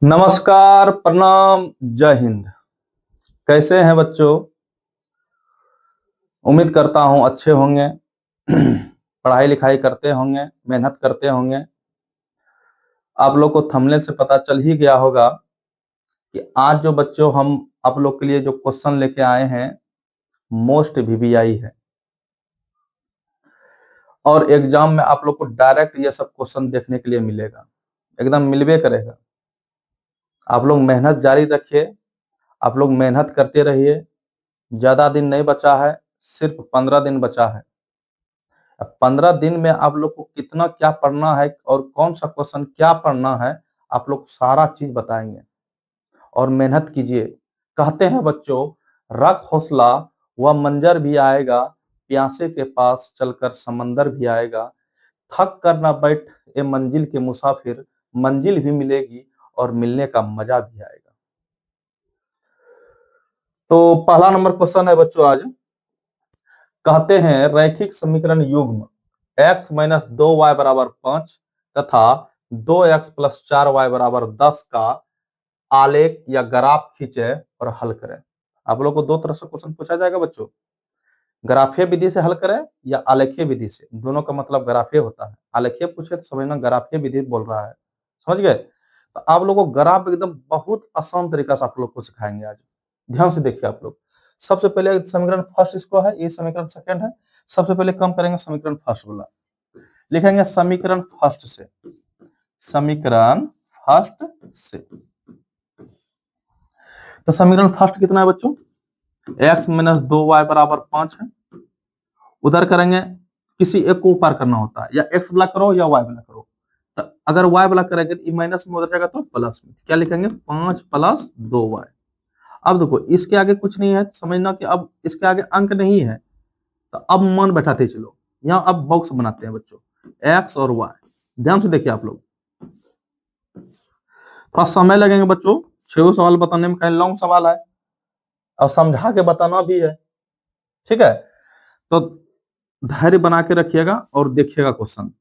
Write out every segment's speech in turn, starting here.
नमस्कार, प्रणाम, जय हिंद। कैसे हैं बच्चों? उम्मीद करता हूं अच्छे होंगे। पढ़ाई लिखाई करते होंगे, मेहनत करते होंगे। आप लोग को थंबनेल से पता चल ही गया होगा कि आज जो बच्चों हम आप लोग के लिए जो क्वेश्चन लेके आए हैं, मोस्ट वीवीआई है। और एग्जाम में आप लोग को डायरेक्ट ये सब क्वेश्चन देखने के लिए मिलेगा, एकदम मिलवे करेगा। आप लोग मेहनत जारी रखिए, आप लोग मेहनत करते रहिए। ज्यादा दिन नहीं बचा है, सिर्फ 15 दिन बचा है। अब 15 दिन में आप लोग को कितना क्या पढ़ना है और कौन सा क्वेश्चन क्या पढ़ना है, आप लोग सारा चीज बताएंगे। और मेहनत कीजिए। कहते हैं बच्चों, रख हौसला, वह मंजर भी आएगा, प्यासे के पास चलकर समंदर भी आएगा। थक कर ना बैठ ए मंजिल के मुसाफिर, मंजिल भी मिलेगी और मिलने का मजा भी आएगा। तो पहला नंबर क्वेश्चन है बच्चों आज। कहते हैं रैखिक समीकरण युग्म x माइनस 2y बराबर 5 तथा 2x प्लस 4y बराबर 10 का आलेख या ग्राफ खींचे और हल करें। आप लोग को दो तरह से क्वेश्चन पूछा जाएगा बच्चों, ग्राफीय विधि से हल करें या आलेखीय विधि से। दोनों का मतलब ग्राफीय होता है। आलेखीय पूछे तो समझना ग्राफीय विधि बोल रहा है। समझ गए? तो आप लोगों को ग्राफ एकदम बहुत आसान तरीका से आप लोग को सिखाएंगे आज। ध्यान से देखिए आप लोग। सबसे पहले समीकरण फर्स्ट इसको है, ये समीकरण सेकंड है। सबसे पहले कम करेंगे समीकरण फर्स्ट वाला, लिखेंगे समीकरण फर्स्ट से। समीकरण फर्स्ट से तो समीकरण फर्स्ट कितना है बच्चों? x माइनस 2y बराबर 5 है। उधर करेंगे, किसी एक को ऊपर करना होता है, या x वाला करो या y वाला करो। तो अगर y वाला करेंगे तो माइनस में उधर जाएगा तो प्लस में। क्या लिखेंगे? 5 प्लस 2y। अब देखो इसके आगे कुछ नहीं है, समझना कि अब इसके आगे अंक नहीं है। तो अब मन बैठाते चलो, यहाँ अब बॉक्स बनाते हैं बच्चों, x और y। ध्यान से देखिए आप लोग, थोड़ा समय लगेंगे बच्चों। 6 सवाल बताने में, कहीं लॉन्ग सवाल है और समझा के बताना भी है। ठीक है, तो धैर्य बना के रखिएगा और देखिएगा क्वेश्चन।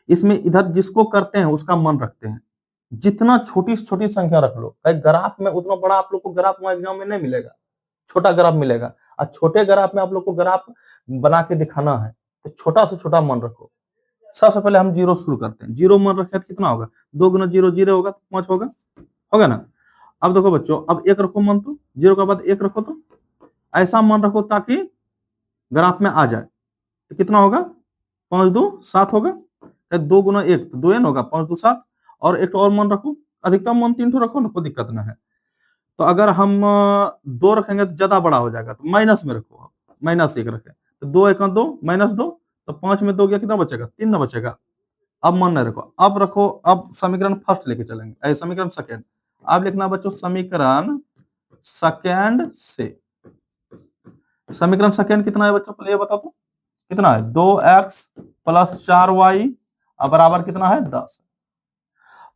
इसमें इधर जिसको करते हैं उसका मन रखते हैं। जितना छोटी से छोटी संख्या रख लो, कहीं ग्राफ में उतना बड़ा आप लोग को ग्राफ एग्जाम में नहीं मिलेगा, छोटा ग्राफ मिलेगा। और छोटे ग्राफ में आप लोग को ग्राफ बना के दिखाना है, तो छोटा से छोटा मन रखो। सबसे पहले हम जीरो शुरू करते हैं। जीरो मन रखे तो कितना होगा? 2 गुना जीरो जीरो होगा तो 5 होगा, होगा ना? अब देखो बच्चों, अब एक रखो मन, तो जीरो के बाद एक रखो, तो ऐसा मन रखो ताकि ग्राफ में आ जाए। तो कितना होगा? 5 2 7 होगा। 2 गुना 1 तो 2 n होगा, 5 2 7। और एक और मन रखो, अधिकतम मन 3 ठो रखो ना, कोई दिक्कत ना है। तो अगर हम 2 रखेंगे तो ज्यादा बड़ा हो जाएगा, तो माइनस में रखो, माइनस 1 रखे तो 2 1 2 माइनस 2। तो 5 में 2 गया, कितना बचेगा? 3 ना बचेगा। अब मन नहीं रखो, अब रखो। अब समीकरण फर्स्ट लेके चलेंगे, समीकरण सेकेंड। अब लिखना बच्चों समीकरण सेकेंड से। समीकरण सेकेंड कितना है बच्चों? पहले ये बता दो कितना है? 2x प्लस 4y बराबर कितना है? 10।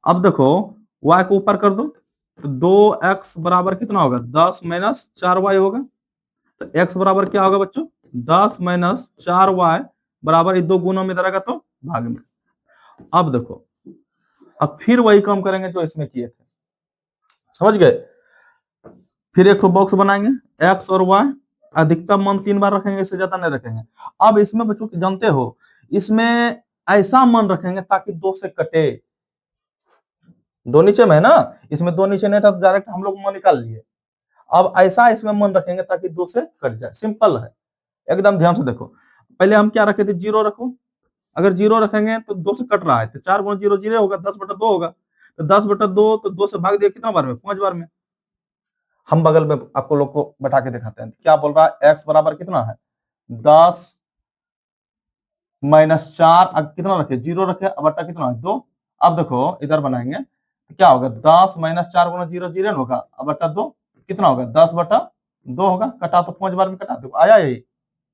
अब देखो y को ऊपर कर दो, तो 2x बराबर कितना होगा? 10 माइनस 4y होगा। तो x बराबर क्या होगा बच्चों? 10 माइनस 4y बराबर, 2 गुणों में रहेगा तो भाग में। अब देखो, अब फिर वही काम करेंगे जो इसमें किए थे। समझ गए? फिर एक बॉक्स बनाएंगे, x और y। अधिकतम मन 3 बार रखेंगे, इससे ज्यादा नहीं रखेंगे। अब इसमें बच्चों जानते हो, इसमें ऐसा मन रखेंगे ताकि 2 से कटे। 2 नीचे में है ना, इसमें 2 नीचे नहीं था तो डायरेक्ट हम लोग मन निकाल लिए। अब ऐसा इसमें मन रखेंगे ताकि 2 से कट जाए। सिंपल है एकदम। ध्यान से देखो, पहले हम क्या रखे थे? जीरो रखो। अगर जीरो रखेंगे तो 2 से कट रहा है, तो 4 गुना जीरो जीरो होगा, 10/2 होगा। तो 10/2 तो 2 से भाग दिया कितना बार में? 5 बार में। हम बगल में आपको लोग को बैठा के दिखाते हैं, क्या बोल रहा है? x बराबर कितना है? 10 माइनस 4। अब कितना रखे? जीरो रखे, अब बटा कितना है? 2। अब देखो इधर बनाएंगे तो क्या होगा? 10 माइनस 4 गुना जीरो जीरो होगा, अब बटा 2 कितना होगा? 10/2 होगा। कटा तो 5 बार में कटा दो, आया यही,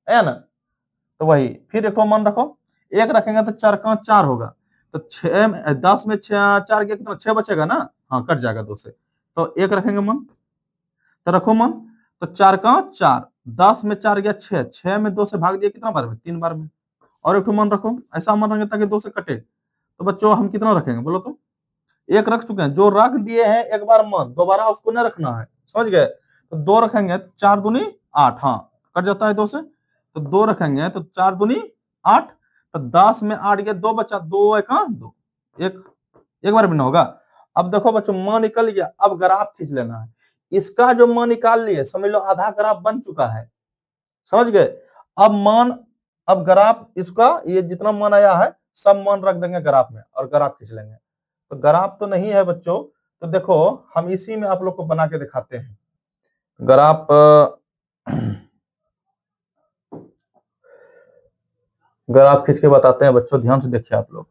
आया ना? तो वही फिर एक मन रखो, एक रखेंगे तो 4 का 4 होगा। तो 10 में 4 गया, कितना? 6 बचेगा ना? हाँ, कट जाएगा 2 से। तो एक रखेंगे मन, तो रखो मन। तो 4 का 4, 10 में 4 गया 6, 6 में 2 से भाग दिया कितना बार में? 3 बार में। और एक मन रखो, ऐसा मन रखेंगे ताकि 2 से कटे। तो बच्चों हम कितना रखेंगे बोलो तो? एक रख चुके हैं, जो रख दिए हैं एक बार मान, दोबारा उसको न रखना है, समझ गए। तो 2 रखेंगे तो 4 दूनी 8, हाँ कट जाता है 2 से, तो 2 रखेंगे तो 4 दूनी 8, तो 10 में 8 गया, 2 बचा, 2 एक 2, एक बार भी ना होगा। अब देखो बच्चों मान निकल गया, अब ग्राफ खींच लेना है। इसका जो मान निकाल लिए समझ लो आधा ग्राफ बन चुका है, समझ गए। अब मान, अब ग्राफ इसका ये जितना मान आया है सब मान रख देंगे ग्राफ में और ग्राफ खींच लेंगे। तो ग्राफ तो नहीं है बच्चों, तो देखो हम इसी में आप लोग को बना के दिखाते हैं ग्राफ। ग्राफ खींच के बताते हैं बच्चों, ध्यान से देखिए आप लोग।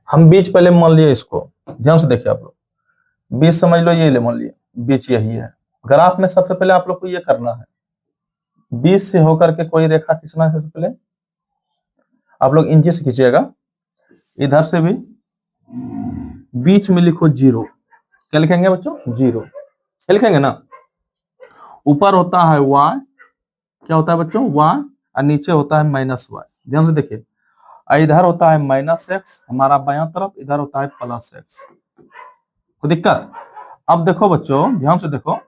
हम बीच पहले मान लिए इसको, ध्यान से देखिए आप लोग, बीच समझ लो ये ले मान लिए, बीच यही है। ग्राफ में सबसे पहले आप लोग को ये करना है, बीच से होकर के कोई रेखा खींचना है। सबसे पहले आप लोग इंची से खींचिएगा, इधर से भी बीच में लिखो 0। क्या लिखेंगे बच्चों? 0 लिखेंगे ना। ऊपर होता है y, क्या होता है बच्चों? y, और नीचे होता है -y। ध्यान से देखिए, इधर होता है -x हमारा बायां तरफ, इधर होता है +x। कोई दिक्कत? अब देखो बच्चों ध्यान से देखो,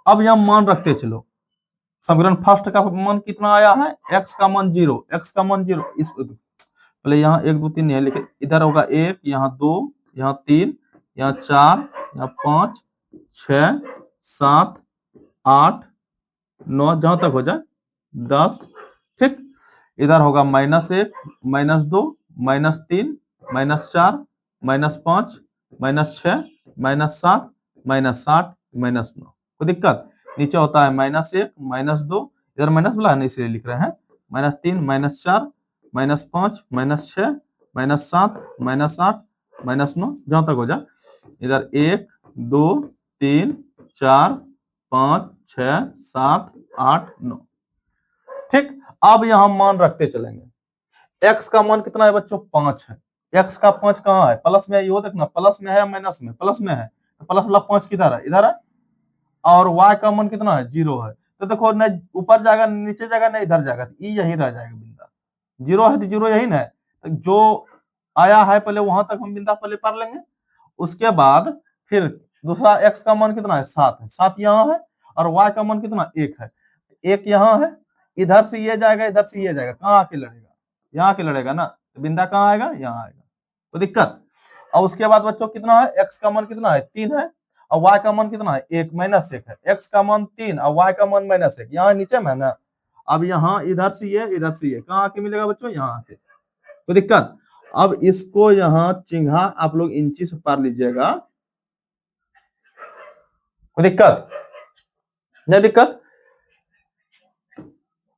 अब यहां मान रखते चलो। समीकरण फर्स्ट का मान कितना आया है? x का मान 0, x का मान 0। इस पहले यहाँ 1 2 3 है, लेकिन इधर होगा 1, यहाँ 2, यहाँ 3, यहाँ 4, यहाँ 5, 6, 7, 8, 9, जहां तक हो जाए 10, ठीक। इधर होगा -1, -2, -3, -4, -5, -6, -7, -8, -9। कोई दिक्कत? नीचे होता है -1, -2, इधर माइनस वाला है ना इसलिए लिख रहे हैं, -3, -4, -5, -6, -7, -8, -9, जहां तक हो जाए। इधर 1 2 3 4 5 6 7 8 9, ठीक। अब यहां मान रखते चलेंगे। x का मान कितना है बच्चों? 5 है। x का 5 कहाँ है? प्लस में है, ये देखना प्लस में है या माइनस में? प्लस में है, तो प्लस वाला 5 किधर है? इधर है। और y का मान कितना है? 0 है। तो देखो न ऊपर जाएगा नीचे जाएगा, ना इधर जाएगा, तो यही रह जाएगा बिंदा। 0 है तो 0 यही ना है, तो जो आया है पहले वहां तक हम बिंदा पहले पढ़ लेंगे। उसके बाद फिर दूसरा x का मान कितना है? 7 है, 7 यहाँ है। और y का मान कितना? 1 है, 1 यहाँ है। इधर से ये जाएगा, इधर से ये जाएगा, कहाँ आके लड़ेगा? यहाँ आके लड़ेगा ना, तो बिंदा कहाँ आएगा? यहाँ आएगा। तो दिक्कत। और उसके बाद बच्चों कितना है? x का मान कितना है? 3 है। और y का मान कितना है? 1 -1 है। x का मान 3 और y का मान -1, यहाँ नीचे में है ना। अब यहाँ इधर से ये, इधर से ये, कहाँ आके मिलेगा बच्चों? यहाँ आके। तो दिक्कत। अब इसको यहाँ चिन्हा आप लोग इंची से पार लीजिएगा। कोई दिक्कत? नहीं दिक्कत,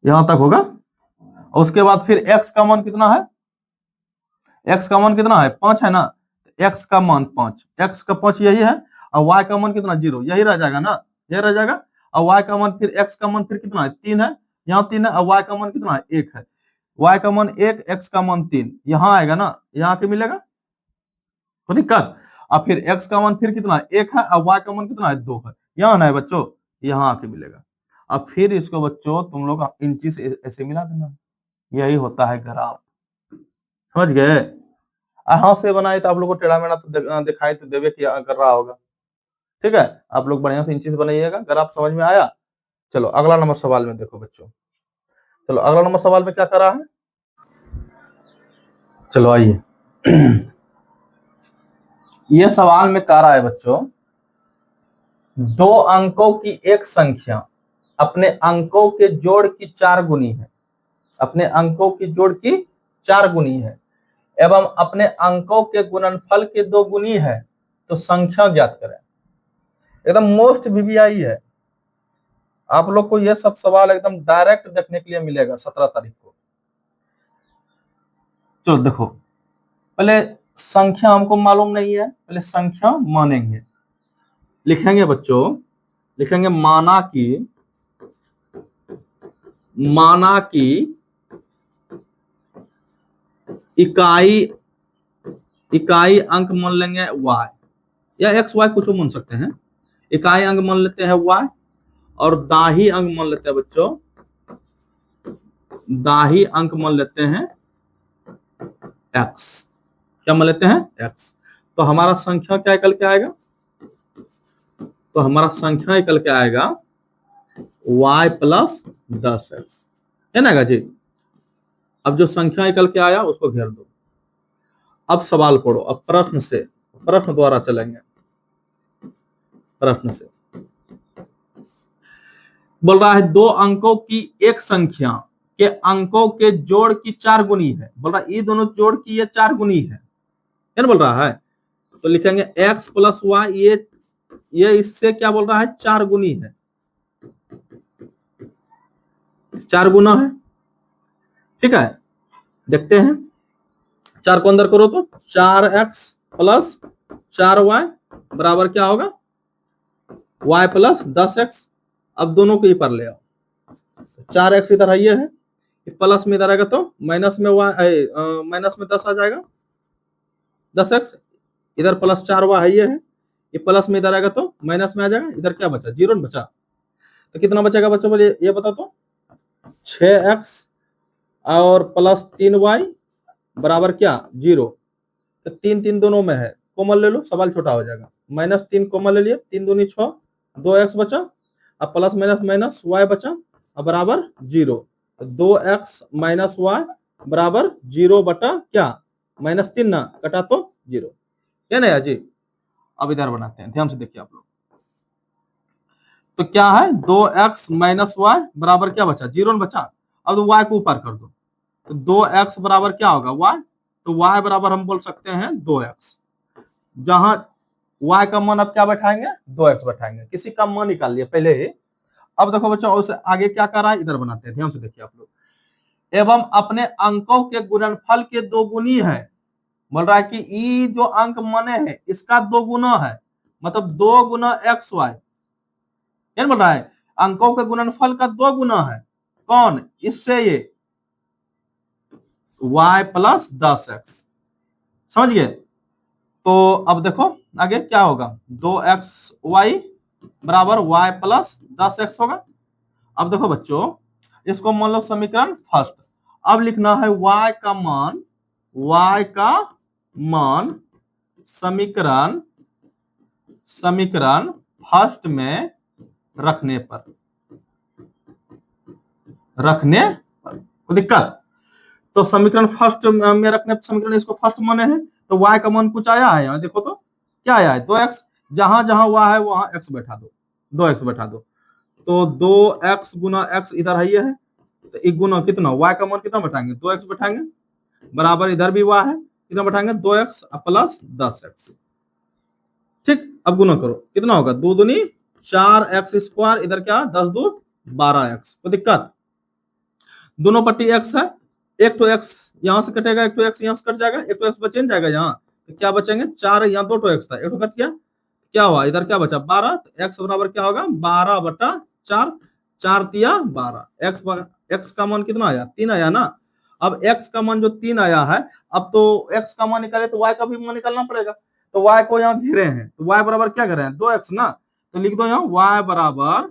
यहां तक होगा। और उसके बाद फिर x का मान कितना है? x का मान कितना है? 5 है ना। x का मान 5, x का 5 यही है। और y का मान कितना? 0, यही रह जाएगा ना, यही रह जाएगा। और y का मान फिर, x का मान फिर कितना है? 3 है, यहाँ 3 है। और y का मान कितना है? 1 है। y का मान 1, x का मान 3, यहाँ आएगा ना, यहाँ आके मिलेगा। कोई दिक्कत? अब फिर x का मान फिर कितना है? 1 है। और y का मान कितना है? 2 है, यहाँ ना है बच्चों, यहाँ आके मिलेगा। अब फिर इसको बच्चों तुम लोग इंची से ऐसे मिला देना, यही होता है ग्राफ। समझ गए? हाथ से बनाए तो आप लोग को टेढ़ा मेढ़ा तो दिखाई तो देवे किया कर रहा होगा, ठीक है। आप लोग बढ़िया से इंची से बनाइएगा। ग्राफ समझ में आया? चलो अगला नंबर सवाल में देखो बच्चों। चलो अगला नंबर सवाल में क्या कर रहा है? चलो आइए। ये सवाल में कह रहा है बच्चों, 2 अंकों की एक संख्या अपने अंकों के जोड़ की 4 गुनी है, अपने अंकों की जोड़ की 4 गुनी है, एवं अपने अंकों के गुणनफल के 2 गुनी है, तो संख्या ज्ञात करें। एकदम मोस्ट वीवीआई है। आप लोग को यह सब सवाल एकदम डायरेक्ट देखने के लिए मिलेगा 17 तारीख को। चलो देखो, पहले संख्या हमको मालूम नहीं है, पहले संख्या मानेंगे। लिखेंगे बच्चों, लिखेंगे माना की इकाई अंक मान लेंगे y, या x y कुछ मान सकते हैं। इकाई अंक मान लेते हैं y, और दाही अंक मान लेते हैं बच्चों दाही अंक मान लेते हैं x। क्या मान लेते हैं x। तो हमारा संख्या क्या निकल के आएगा, तो हमारा संख्या निकल के आएगा y प्लस 10x, है ना जी। अब जो संख्या निकल के आया उसको घेर दो। अब सवाल पढ़ो, अब प्रश्न से, प्रश्न द्वारा चलेंगे। प्रश्न से बोल रहा है दो अंकों की एक संख्या के अंकों के जोड़ की 4 गुनी है। बोल रहा है ये दोनों जोड़ की ये 4 गुनी है ना बोल रहा है। तो लिखेंगे x प्लस वाई, ये इससे क्या बोल रहा है 4 गुनी है, 4 गुना है। ठीक है, देखते हैं 4 को अंदर करो तो 4x प्लस 4y बराबर क्या होगा y प्लस 10x। अब दोनों को पर ले आओ, 4x इधर है, ये है, प्लस में इधर आएगा तो माइनस में माइनस में 10 आ जाएगा, 10x इधर प्लस 4y है, ये प्लस में इधर आएगा तो माइनस में आ जाएगा। इधर क्या बचा, 0 बचा। तो कितना बचेगा बच्चों, बोलिए ये बता तो 6x और प्लस 3y बराबर क्या 0। तो 3 3 दोनों में है, कॉमन ले लो, सवाल छोटा हो जाएगा। -3 कॉमन ले लिए, 3 दूनी 6, 2x बचा, अब प्लस माइनस माइनस y बचा, अब बराबर 0। 2x माइनस y बराबर 0 बटा क्या -3 ना, कटा तो 0, है ना जी। अब इधर बनाते हैं, ध्यान से देखिए आप लोग। तो क्या है 2x माइनस वाई बराबर क्या बचा 0 बचा। अब y को ऊपर कर दो, तो 2x बराबर क्या होगा y, तो y बराबर हम बोल सकते हैं 2x। जहां y का मान अब क्या बैठाएंगे 2x बैठाएंगे, किसी का मान निकाल लिया पहले ही। अब देखो बच्चों उससे आगे क्या कर रहा है, इधर बनाते हैं, ध्यान से देखिए आप लोग। एवं अपने अंकों के गुणनफल के 2 गुनी है। बोल रहा है कि ई जो अंक माने हैं इसका 2 गुना है, मतलब 2 गुना एक्स वाई। क्या बोल रहा है, अंकों के गुणनफल का 2 गुना है, कौन, इससे ये y प्लस 10x। समझ गए। तो अब देखो आगे क्या होगा, 2xy बराबर y प्लस 10x होगा। अब देखो बच्चों इसको मान लो समीकरण फर्स्ट। अब लिखना है y का मान, y का मान समीकरण फर्स्ट में रखने पर कोई दिक्कत। तो समीकरण फर्स्ट में रखने पर, समीकरण इसको फर्स्ट माने हैं, तो y का मान कुछ आया है यहाँ देखो तो क्या आया है 2x। जहां जहां y है वहां x बैठा दो, 2x बैठा दो। तो 2x गुना x इधर है, ये है, तो एक गुना कितना y का मान कितना बैठाएंगे 2x बैठाएंगे, बराबर इधर भी y है, कितना बैठाएंगे 2x प्लस 10x। ठीक, अब गुना करो कितना होगा 2 दूनी 4x स्क्वायर, इधर क्या 10 2 12x। कोई दिक्कत। दोनों पट्टी x है, एक तो x यहां से कटेगा, एक तो x यहां से कट जाएगा, एक तो x बचे जाएगा यहाँ, तो क्या बचेंगे 4, यहाँ 2 तो x था, एक तो कट गया, क्या हुआ इधर क्या बचा 12। तो x बराबर क्या होगा 12 बटा 4, 4 तिया 12। x का मान कितना आया 3 आया ना। अब x का मान जो 3 आया है, अब तो x का मान निकाले तो y का भी मान निकालना पड़ेगा। तो y को यहाँ घेरे हैं, तो y बराबर क्या करें 2x ना, तो लिख दो यहाँ y बराबर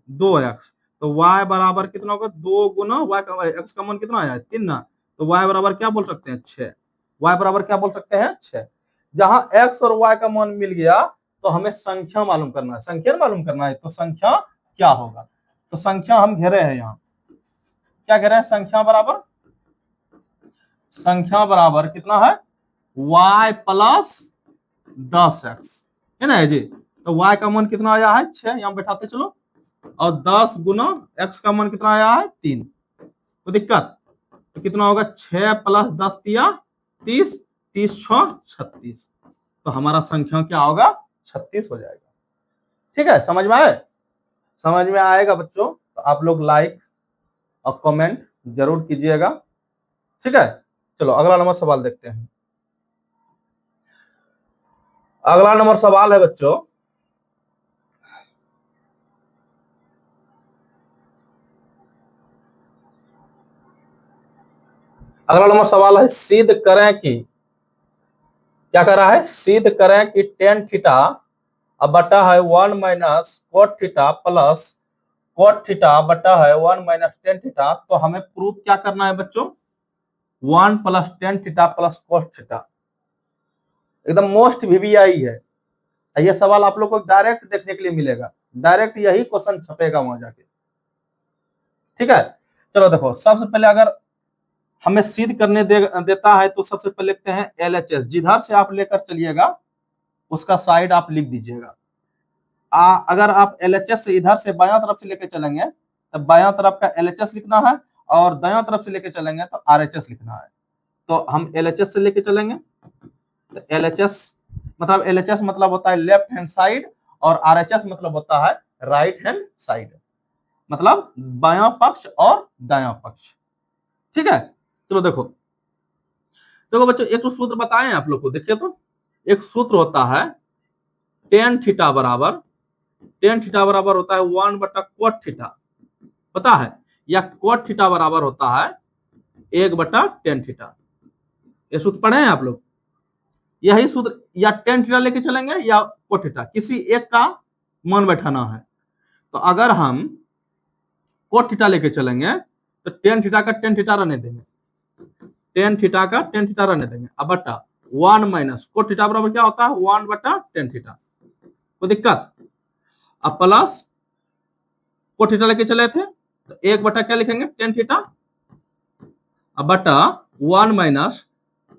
2x। तो y बराबर कितना होगा 2 गुना y का, x का मान कितना आया 3 ना, तो y बराबर क्या बोल सकते हैं 6। y बराबर क्या बोल सकते हैं 6। जहां x और y का मान मिल गया तो हमें संख्या मालूम करना है, संख्या मालूम करना है, तो संख्या क्या होगा। तो संख्या हम घेरे हैं यहाँ, क्या घेरे हैं संख्या बराबर कितना है y प्लस 10x, है ना जी। तो y का मान कितना आया है 6, यहाँ बैठाते चलो, और 10 गुना x का मान कितना आया है 3। तो दिक्कत, तो कितना होगा 6 प्लस 10 तिया 30, 30 6 36। तो हमारा संख्या क्या होगा 36 हो जाएगा। ठीक है, समझ में आए, समझ में आएगा बच्चों तो आप लोग लाइक और कमेंट जरूर कीजिएगा। ठीक है, चलो अगला नंबर सवाल देखते हैं। अगला नंबर सवाल है बच्चों, अगला नंबर सवाल है सिद्ध करें कि, क्या कर रहा है सिद्ध करें कि टेन थीटा अब बटा है 1 minus cot theta plus cot theta बटा है 1 माइनस टेन थीटा, तो हमें प्रूफ क्या करना है बच्चों, 1 plus tan theta plus cos theta, एकदम मोस्ट वीवीआई है। ये सवाल आप लोग को डायरेक्ट देखने के लिए मिलेगा, डायरेक्ट यही क्वेश्चन छपेगा वहां जाके, ठीक है। चलो देखो, सबसे पहले अगर हमें सिद्ध करने देता है तो सबसे पहले लिखते हैं LHS, जिधर से आप लेकर चलिएगा उसका साइड आप लिख दीजिएगा। अगर आप LHS से इधर से बायां तरफ से लेके चलेंगे तो बायां तरफ का LHS लिखना है, और दायां तरफ से लेके चलेंगे तो RHS लिखना है। तो हम LHS से लेके चलेंगे तो LHS मतलब होता है लेफ्ट हैंड साइड, और RHS मतलब होता है राइट हैंड साइड, मतलब बायां पक्ष और दायां पक्ष, ठीक है। चलो देखो बच्चों, एक तो सूत्र बताएं आप लोग को, देखिए तो एक सूत्र होता है टेन थीटा बराबर होता है 1 बटा कोट थीटा, पता है, या कोट थीटा बराबर होता है 1 बटा टेन थीटा। ये सूत्र पढ़े हैं आप लोग, यही सूत्र, या टेन थीटा लेके चलेंगे या कोट थीटा, किसी एक का मान बैठाना है। तो अगर हम कोट थीटा लेके चलेंगे तो टेन थीटा का टेन थीटा रहने देंगे, टेन थीटा का टेन थीटा रहने देंगे, अब बटा 1 माइनस कोट थीटा बराबर क्या होता है 1 बटा टेन थीटा, कोई दिक्कत। अब प्लस कोट थीटा लेके चले थे तो 1 बटा क्या लिखेंगे टेन थीटा, अब बटा 1 माइनस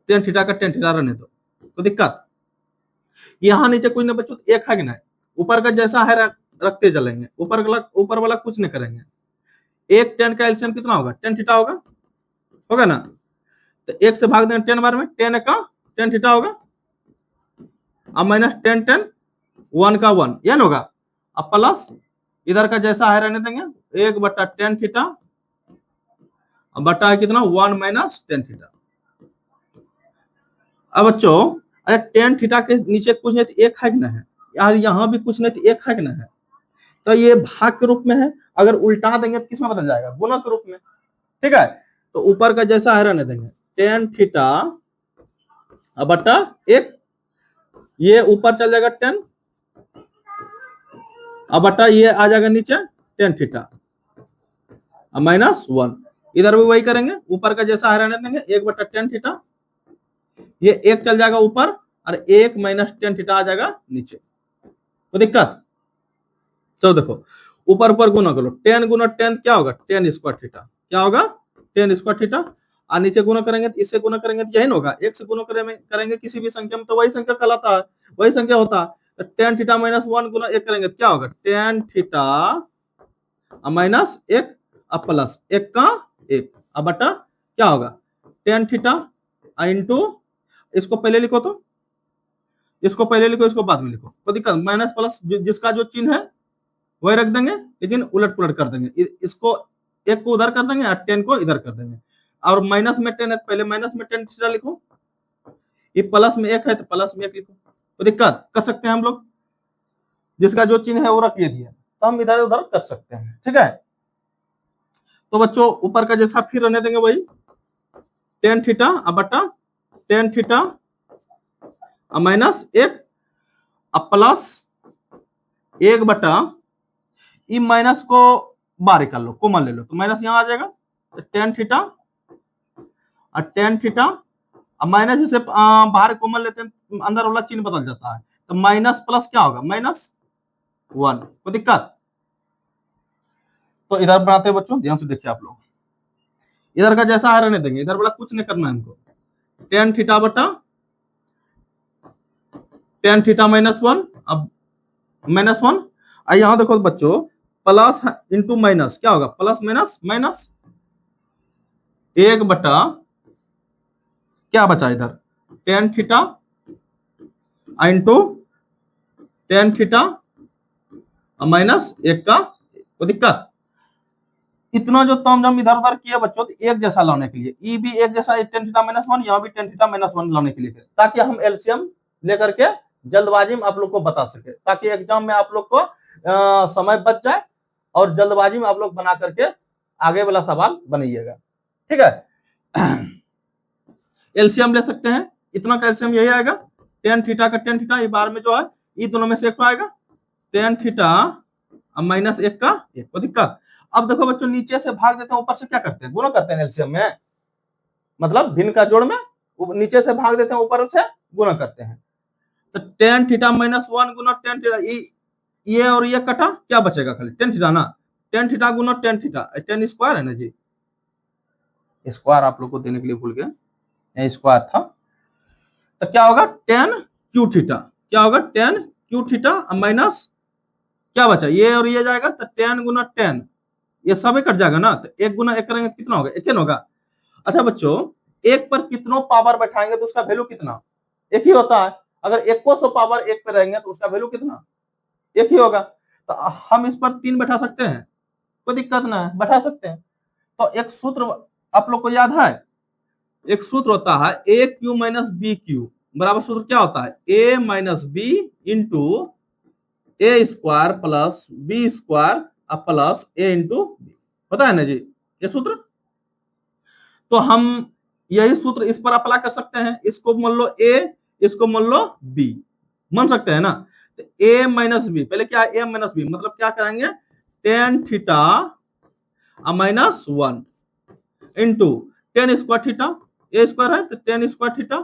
टेन थीटा का टेन थीटा रहने दो, कोई दिक्कत। यहां नीचे कुछ ना बच्चों एक है कि नहीं, ऊपर का जैसा है रखते चलेंगे, ऊपर वाला कुछ नहीं करेंगे। एक टेन का एलसीएम कितना होगा, टेन थीटा होगा ना, तो एक से भाग देंगे टेन बार में, टेन का टेन थीटा होगा, अब माइनस टेन टेन, वन का वन, यह होगा। अब प्लस इधर का जैसा है रहने देंगे, 1 बटा टेन थीटा, अब बटा है कितना 1 माइनस टेन थीटा। अब बच्चों अरे टेन थीटा के नीचे कुछ नहीं तो एक है कि ना है यार, यहाँ भी कुछ नहीं तो एक है कि ना है, तो ये भाग के रूप में है, अगर उल्टा देंगे तो किसमें बदल जाएगा, गुणा के रूप में, ठीक है। तो ऊपर का जैसा है रहने देंगे टेन थीटा, अब बटा एक, ये ऊपर चल जाएगा टेन, अब बटा ये आ जाएगा नीचे टेन थीटा, अब माइनस वन, इधर भी वही करेंगे, ऊपर का जैसा है रहने देंगे 1 बटा टेन थीटा, ये एक चल जाएगा ऊपर और 1 माइनस टेन थीटा आ जाएगा नीचे, तो दिक्कत। चलो देखो ऊपर ऊपर गुना करो, टेन गुना टेन क्या होगा टेन स्क्वायर थीटा, क्या होगा टेन स्क्वायर थीटा, और नीचे गुना करेंगे तो इससे गुना करेंगे तो यही होगा, एक से गुना करेंगे किसी भी संख्या में तो वही संख्या कहलाता है, वही संख्या होता है। तो टेन थीटा माइनस वन गुना एक करेंगे तो क्या होगा टेन थीटा माइनस एक, अब प्लस एक का एक, अब बटा क्या होगा टेन थीटा इंटू, इसको पहले लिखो तो, इसको पहले लिखो इसको बाद में लिखो, कोई दिक्कत, माइनस प्लस जिसका जो चिन्ह है वही रख देंगे, लेकिन उलट पुलट कर देंगे, इसको एक को उधर कर देंगे और टेन को इधर कर देंगे, और माइनस में टेन है पहले माइनस में टेन थीटा लिखो, ये प्लस में एक है तो प्लस में एक लिखो, तो दिक्कत कर सकते हैं हम लोग, जिसका जो चिन्ह है वो रख दिया तो हम इधर उधर कर सकते हैं, ठीक है। तो बच्चों ऊपर का जैसा फिर रहने देंगे वही टेन थीटा, अब बटा टेन थीटा माइनस एक, अब प्लस एक बटा, ई माइनस को बाहर निकाल लो, कॉमन ले लो तो माइनस यहां आ जाएगा, तो टेन थीटा और टेन थीटा, अब माइनस जैसे बाहर कॉमन लेते हैं अंदर वाला चिन्ह बदल जाता है, तो माइनस प्लस क्या होगा माइनस वन, कोई दिक्कत। तो इधर बनाते हैं बच्चों, ध्यान से देखिए आप लोग, इधर का जैसा है रहने देंगे, इधर वाला कुछ नहीं करना है हमको, टेन थीटा बटा टेन थीटा माइनस वन, अब माइनस वन, यहां देखो बच्चों प्लस इंटू माइनस क्या होगा प्लस माइनस माइनस, एक बटा क्या बचा इधर ten theta into ten theta minus एक का, कोई दिक्कत। इतना जो तामझाम इधर उधर किया बच्चों तो एक जैसा लाने के लिए, ई भी एक जैसा टेन थीटा माइनस वन, यहाँ भी टेन थीटा माइनस वन लाने के लिए, ताकि हम एलसीएम लेकर के जल्दबाजी में आप लोग को बता सके, ताकि एग्जाम में आप लोग को समय बच जाए और जल्दबाजी में आप लोग बना करके आगे वाला सवाल बनाइएगा, ठीक है। एलसीएम ले सकते हैं, इतना का एलसीएम यही आएगा, टेन थीटा का टेन थीटा, ये बार में जो है ये दोनों में से एक आएगा, टेन थीटा अब माइनस 1 का 1, कोई दिक्कत? अब देखो बच्चों, नीचे से भाग देते हैं, ऊपर से क्या करते हैं, गुणा करते हैं एलसीएम में, मतलब भिन्न का जोड़ में नीचे से भाग देते हैं, ऊपर से गुणा करते हैं। तो टेन थीटा माइनस 1 गुना टेन थीटा, ये और ये कटा, क्या बचेगा, खाली टेन थीटा ना, टेन थीटा गुना टेन थीटा, टेन स्क्वायर है ना जी, स्क्वायर आप लोग को देने के लिए भूल गया, स्क्वायर था। तो क्या होगा, टेन क्यू थीटा, क्या होगा, टेन क्यू थीटा माइनस क्या बचा, ये और ये जाएगा, तो टेन गुना टेन, ये सब कट जाएगा ना, तो एक गुना एक करेंगे कितना होगा, एक होगा। अच्छा बच्चों, एक पर कितनों पावर बैठाएंगे तो उसका वैल्यू कितना, एक ही होता है। अगर एक को 100 पावर एक पे रहेंगे तो उसका वैल्यू कितना, एक ही होगा। तो हम इस पर 3 बैठा सकते हैं, कोई दिक्कत ना है, बैठा सकते हैं। तो एक सूत्र आप लोग को याद है, एक सूत्र होता है a cube minus b cube बराबर, सूत्र क्या होता है, a minus b into a square plus b square plus a into b, पता है ना जी ये सूत्र। तो हम यही सूत्र इस पर अप्लाई कर सकते हैं, इसको मान लो ए, इसको मान लो बी, मान सकते हैं ना। तो ए माइनस बी, पहले क्या है, ए माइनस बी मतलब क्या करेंगे, tan theta minus 1 into tan square theta, a square है तो टेन स्क्वायर थीटा,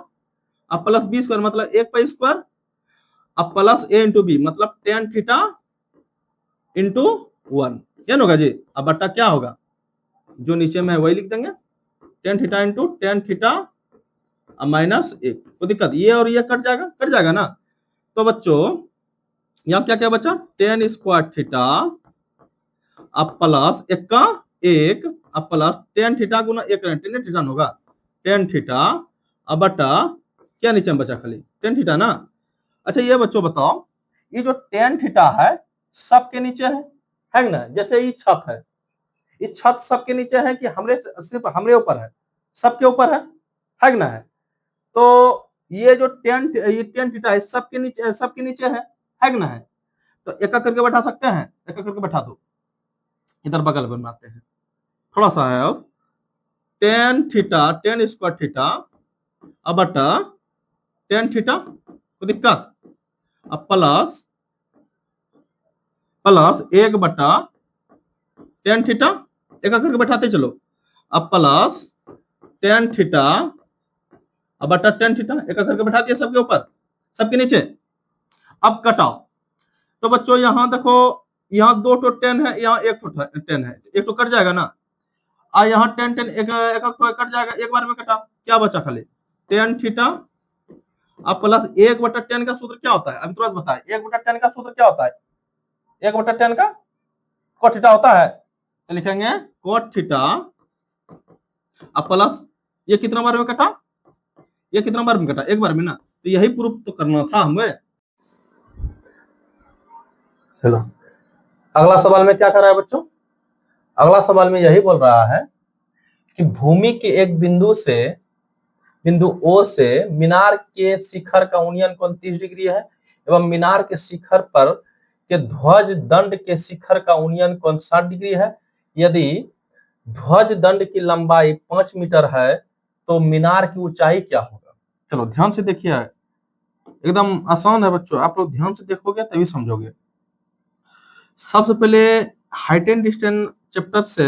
अब प्लस बी स्क्वायर मतलब 1 का स्क्वायर, अब प्लस ए इंटू बी मतलब टेन थीटा इंटू 1, क्या होगा जी। अब बट्टा क्या होगा, जो नीचे में है वही लिख देंगे, ten theta into ten theta minus 1, कोई दिक्कत, ये और ये कट जाएगा ना। तो बच्चों यहाँ क्या क्या बचा, टेन स्क्वायर थीटा अब प्लस 1 का 1 अब प्लस टेन थीटा गुना 1 टेन थीटा होगा, टेन थीटा अब बटा क्या नीचे में बचा, खाली टेन थीटा ना। अच्छा ये बच्चों बताओ, ये जो टेन थीटा है सबके नीचे है ना, जैसे ये छत है, ये छत सबके नीचे है कि हमरे सिर्फ हमरे ऊपर है, सबके ऊपर है ना है। तो ये जो ये टेन थीटा है सबके नीचे है ना है। तो एक एक करके बैठा सकते हैं, एक एक करके बैठा दो, इधर बगल में बनाते हैं, थोड़ा सा है। अब tan theta tan square theta अब बटा टेन थीटा, कोई दिक्कत, अब प्लस प्लस 1 बटा टेन थीटा, एक करके बैठाते चलो, अब प्लस टेन थीटा अब बटा टेन थीटा, एक करके बैठा दिया सबके ऊपर सबके नीचे। अब कटाओ, तो बच्चों यहाँ देखो, यहाँ 2 तो टेन है, यहाँ 1 तो टेन है, एक तो कट जाएगा ना, और यहाँ टेन टेन एक कट जाएगा, एक बार में कटा, क्या बचा, खाली टेन थीटा अब प्लस 1 बटा टेन का सूत्र क्या होता है, अभी तुरंत बताए, 1 बटा टेन का सूत्र क्या होता है, 1 बटा टेन का कोट थीटा होता है, तो लिखेंगे कोट थीटा अब प्लस ये कितना बार में कटा, ये कितना बार में कटा, एक बार में ना, तो यही प्रूफ तो करना था हमें। चलो अगला सवाल में क्या कर रहा है बच्चों, अगला सवाल में यही बोल रहा है कि भूमि के एक बिंदु से बिंदु ओ से मीनार के शिखर का उन्नयन कोण 30 डिग्री है एवं मीनार के शिखर पर के ध्वज दंड के शिखर का उन्नयन कोण 60 डिग्री है। यदि ध्वज दंड की लंबाई 5 मीटर है तो मीनार की ऊंचाई क्या होगा। चलो ध्यान से देखिए, एकदम आसान है बच्चों, आप लोग ध्यान से देखोगे तभी समझोगे। सबसे पहले हाइट एंड डिस्टेंस चैप्टर से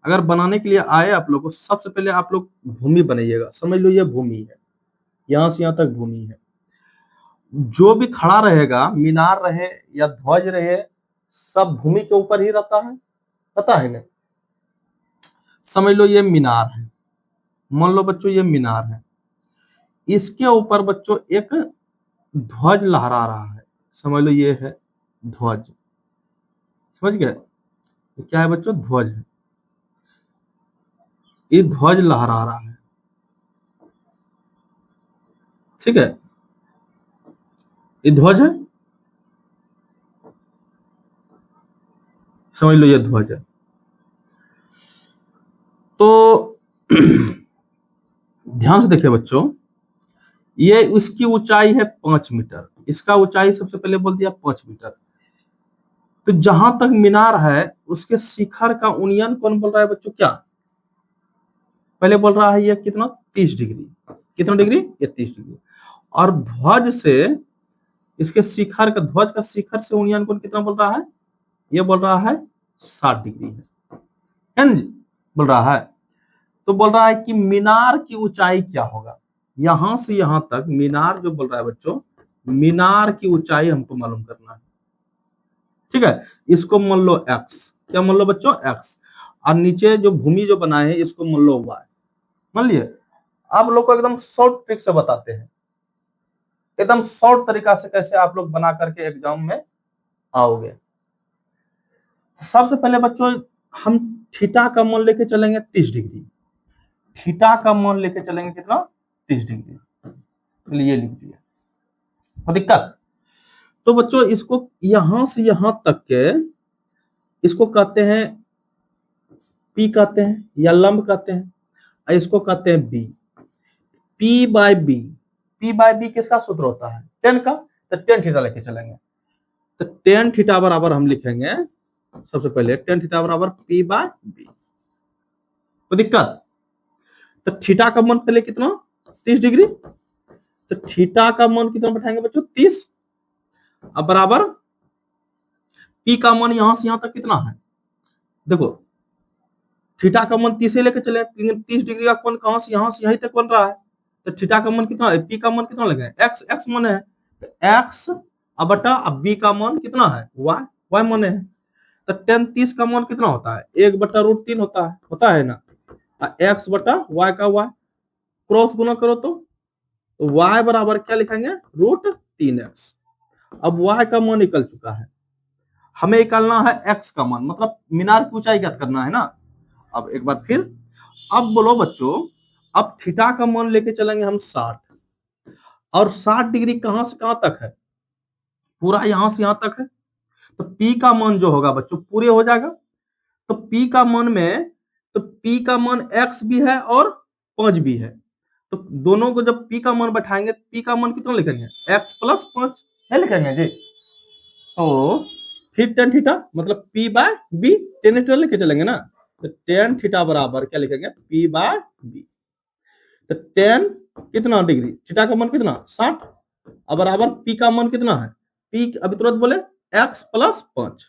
अगर बनाने के लिए आए आप लोग को, सबसे पहले आप लोग भूमि बनाइएगा, समझ लो ये भूमि है, यहां से यहां तक भूमि है। जो भी खड़ा रहेगा, मीनार रहे या ध्वज रहे, सब भूमि के ऊपर ही रहता है, पता है ना। समझ लो ये मीनार है, मान लो बच्चों ये मीनार है, इसके ऊपर बच्चों एक ध्वज लहरा रहा है, समझ लो ये है ध्वज, समझ गए, क्या है बच्चों, ध्वज है, ये ध्वज लहरा रहा है, ठीक है, ये ध्वज है, समझ लो ये ध्वज है। तो ध्यान से देखिए बच्चों, ये उसकी ऊंचाई है 5 मीटर, इसका ऊंचाई सबसे पहले बोल दिया 5 मीटर। तो जहां तक मीनार है उसके शिखर का उन्नयन कौन बोल रहा है बच्चों, क्या पहले बोल रहा है, ये कितना 30 डिग्री, कितना डिग्री, ये 30 डिग्री। और ध्वज से इसके शिखर का, ध्वज का शिखर से उन्नयन कोण कितना बोल रहा है, ये बोल रहा है 60 डिग्री है ना जी? बोल रहा है, तो बोल रहा है कि मीनार की ऊंचाई क्या होगा। यहां से यहां तक मीनार जो बोल रहा है बच्चों, मीनार की ऊंचाई हमको मालूम करना है। ठीक है, इसको मान लो x, क्या मान लो बच्चों x, और नीचे जो भूमि जो बनाए हैं इसको मान लो y। मान लिए, आप लोग को एकदम शॉर्ट ट्रिक से बताते हैं, एकदम शॉर्ट तरीका से कैसे आप लोग बना करके एग्जाम में आओगे। सबसे पहले बच्चों हम थीटा का मान लेके चलेंगे 30 डिग्री, थीटा का मान लेके चलेंगे कितना, 30 डिग्री। चलिए ये लिख दिया, कोई दिक्कत। तो बच्चों इसको यहां से यहां तक के इसको कहते हैं पी कहते हैं या लंब कहते हैं, और इसको कहते हैं b. P by b, p by b किसका सूत्र होता है, टेन का, तो टेन थीटा लेके चलेंगे। तो टेन थीटा बराबर हम लिखेंगे सबसे पहले, टेन थीटा बराबर पी बाय बी। कोई दिक्कत। तो थीटा का मान पहले कितना, 30 डिग्री, तो थीटा का मान कितना बैठाएंगे बच्चों, 30, अब बराबर पी का मान यहां से यहां तक कितना है, देखो थीटा का मान 30 लेके चले, 30 डिग्री का कोण कहां से यहां से यहीं तक बन रहा है, तो थीटा का मान कितना है, पी का मान कितना लगे, एक्स, एक्स मान है, तो एक्स अब बटा अब बी का मान कितना है, वाई, वाई मान है। तो टेन 30 का मान कितना होता है, 1/√3 होता है ना, एक्स बटा वाई का वाई, क्रॉस गुना करो तो y बराबर क्या लिखेंगे, √3x। अब y का मान निकल चुका है, हमें निकालना है x का मान, मतलब मीनार की ऊंचाई ज्ञात करना है ना। अब एक बार फिर, अब बोलो बच्चों, अब थीटा का मान लेके चलेंगे हम 60, और 60 डिग्री कहां से कहां तक है, पूरा यहां से यहां तक है, तो p का मान जो होगा बच्चों पूरे हो जाएगा। तो p का मान में, तो p का मान x भी है और 5 भी है, तो दोनों को जब p का मान बैठाएंगे, p का मान कितना लिखेंगे, x + 5 है लिखेंगे जी। तो फिर टेन थीटा मतलब p by b, tan theta लेके चलेंगे ना, तो टेन थीटा बराबर क्या लिखेंगे, p बाय b। तो टेन कितना डिग्री, थीटा का मान कितना 60, अब बराबर p का मान कितना है, p अभी तुरंत बोले x + 5,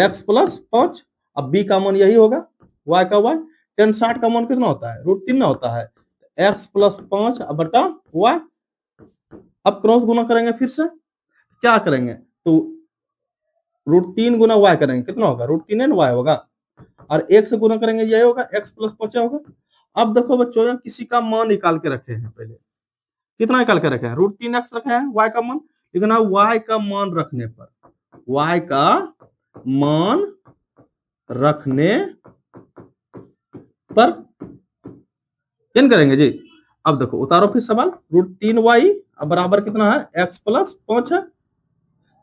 x + 5, अब b का मान यही होगा, y का y, टेन 60 का मान कितना होता है, √3 ना होता है, x + 5 बटा y। अब क्रॉस गुना करेंगे फिर से, क्या करेंगे, तो √3 गुना y करेंगे, कितना होगा, √3 y होगा, और एक से गुना करेंगे यही होगा, x + 5 होगा। अब देखो बच्चों यहाँ किसी का मान निकाल के रखे हैं, पहले कितना निकाल के रखे हैं, √3x रखे हैं y का मान, लेकिन y का मान रखने पर, y का मान रखने पर क्या करेंगे जी। अब देखो उतारो फिर सवाल, √3y बराबर कितना है, x + 5 है,